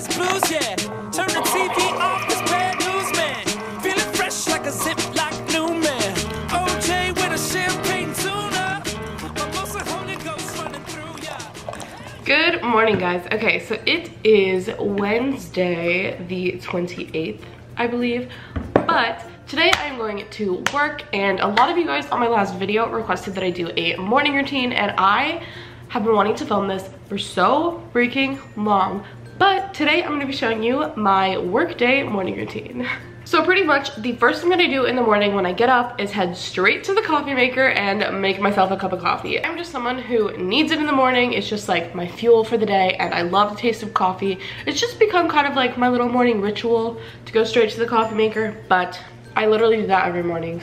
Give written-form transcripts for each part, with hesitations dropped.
these blues, yeah. Turn the TV off, this bad news, man. Feeling fresh like a Ziploc new man. OJ with a champagne tuna. Almost a Holy Ghost running through, yeah. Good morning, guys. Okay, so it is Wednesday the 28th, I believe, but today I am going to work, and a lot of you guys on my last video requested that I do a morning routine, and I have been wanting to film this for so freaking long, but today I'm going to be showing you my workday morning routine. So pretty much the first thing that I do in the morning when I get up is head straight to the coffee maker and make myself a cup of coffee. I'm just someone who needs it in the morning. It's just like my fuel for the day, and I love the taste of coffee. It's just become kind of like my little morning ritual to go straight to the coffee maker, but I literally do that every morning,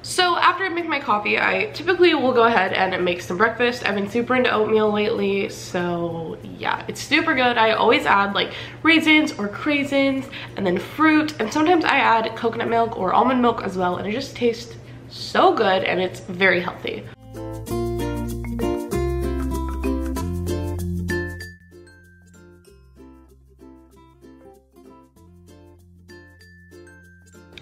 So after I make my coffee, I typically will go ahead and make some breakfast. I've been super into oatmeal lately, so yeah, it's super good. I always add like raisins or craisins and then fruit, and sometimes I add coconut milk or almond milk as well, and it just tastes so good and it's very healthy.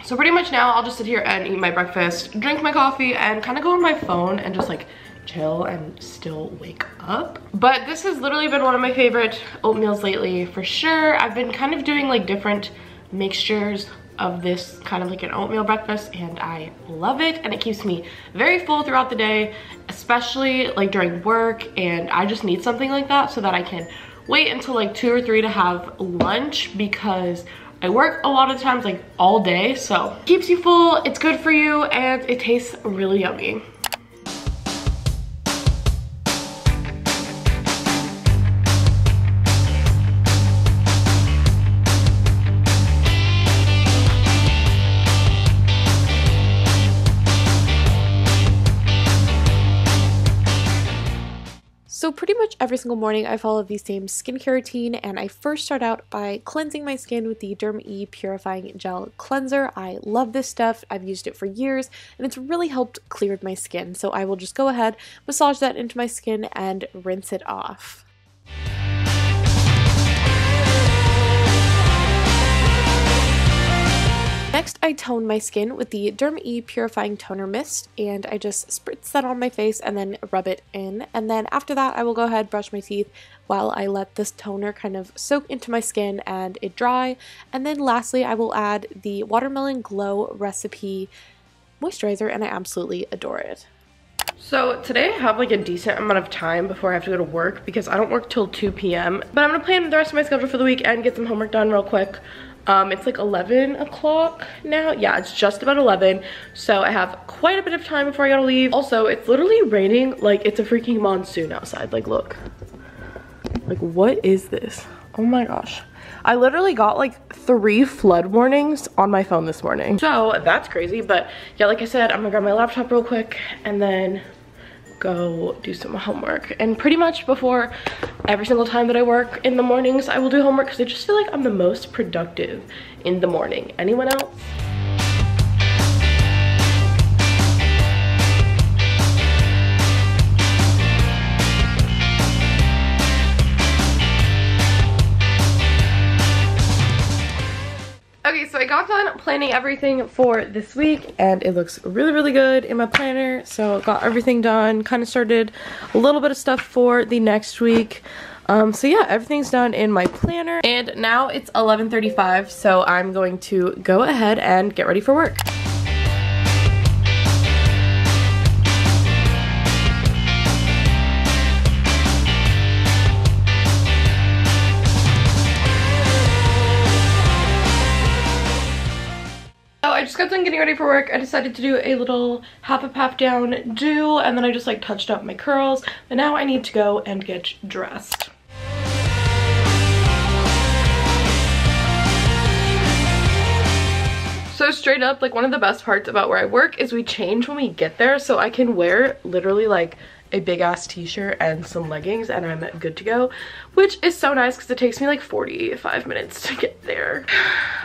So pretty much now I'll just sit here and eat my breakfast, drink my coffee, and kind of go on my phone and just like chill and still wake up. But this has literally been one of my favorite oatmeals lately for sure. I've been kind of doing like different mixtures of this kind of like an oatmeal breakfast, and I love it, and it keeps me very full throughout the day, especially like during work, and I just need something like that so that I can wait until like 2 or 3 to have lunch, because I work a lot of times like all day, so it keeps you full, it's good for you, and it tastes really yummy. So pretty much every single morning I follow the same skincare routine, and I first start out by cleansing my skin with the Derm-E Purifying Gel Cleanser. I love this stuff. I've used it for years, and it's really helped clear my skin. So I will just go ahead, massage that into my skin, and rinse it off. Next, I tone my skin with the Derm-E Purifying Toner Mist, and I just spritz that on my face and then rub it in. And then after that, I will go ahead, brush my teeth while I let this toner kind of soak into my skin and it dry. And then lastly, I will add the Watermelon Glow Recipe Moisturizer, and I absolutely adore it. So today I have like a decent amount of time before I have to go to work, because I don't work till 2 p.m. But I'm gonna plan the rest of my schedule for the week and get some homework done real quick. It's like 11 o'clock now. Yeah, it's just about 11. So I have quite a bit of time before I gotta leave. Also, it's literally raining like it's a freaking monsoon outside. Like, look. Like, what is this? Oh my gosh. I literally got like 3 flood warnings on my phone this morning. So that's crazy. But yeah, like I said, I'm gonna grab my laptop real quick and then go do some homework. And pretty much before every single time that I work in the mornings, I will do homework, because I just feel like I'm the most productive in the morning. Anyone else? Okay, so I got done planning everything for this week, and it looks really, really good in my planner. So got everything done, kind of started a little bit of stuff for the next week. So yeah, everything's done in my planner, and now it's 11:35, so I'm going to go ahead and get ready for work. I just got done getting ready for work. I decided to do a little half up, half down do, and then I just like touched up my curls, but now I need to go and get dressed. So straight up, like, one of the best parts about where I work is we change when we get there, so I can wear literally like a big ass t-shirt and some leggings and I'm good to go, which is so nice because it takes me like 45 minutes to get there.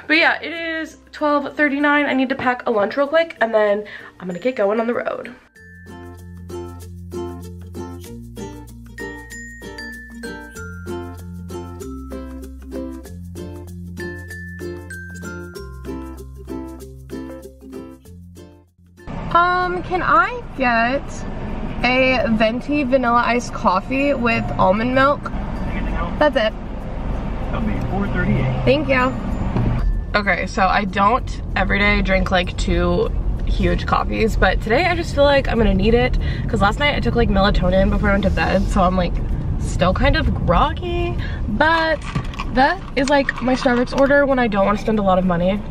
But yeah, it is 12:39. I need to pack a lunch real quick and then I'm gonna get going on the road. Can I get a venti vanilla iced coffee with almond milk? That's it. That'll be $4.38. Thank you. Okay, so I don't every day drink like 2 huge coffees, but today I just feel like I'm gonna need it because last night I took like melatonin before I went to bed, so I'm like still kind of groggy. But that is like my Starbucks order when I don't want to spend a lot of money.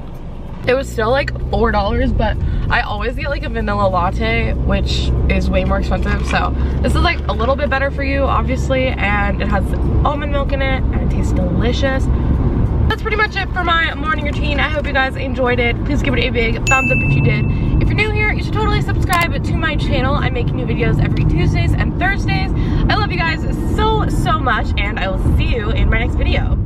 It was still like $4, but I always get like a vanilla latte, which is way more expensive. So this is like a little bit better for you, obviously, and it has almond milk in it and it tastes delicious. That's pretty much it for my morning routine. I hope you guys enjoyed it. Please give it a big thumbs up if you did. If you're new here, you should totally subscribe to my channel. I make new videos every Tuesdays and Thursdays. I love you guys so much, and I will see you in my next video.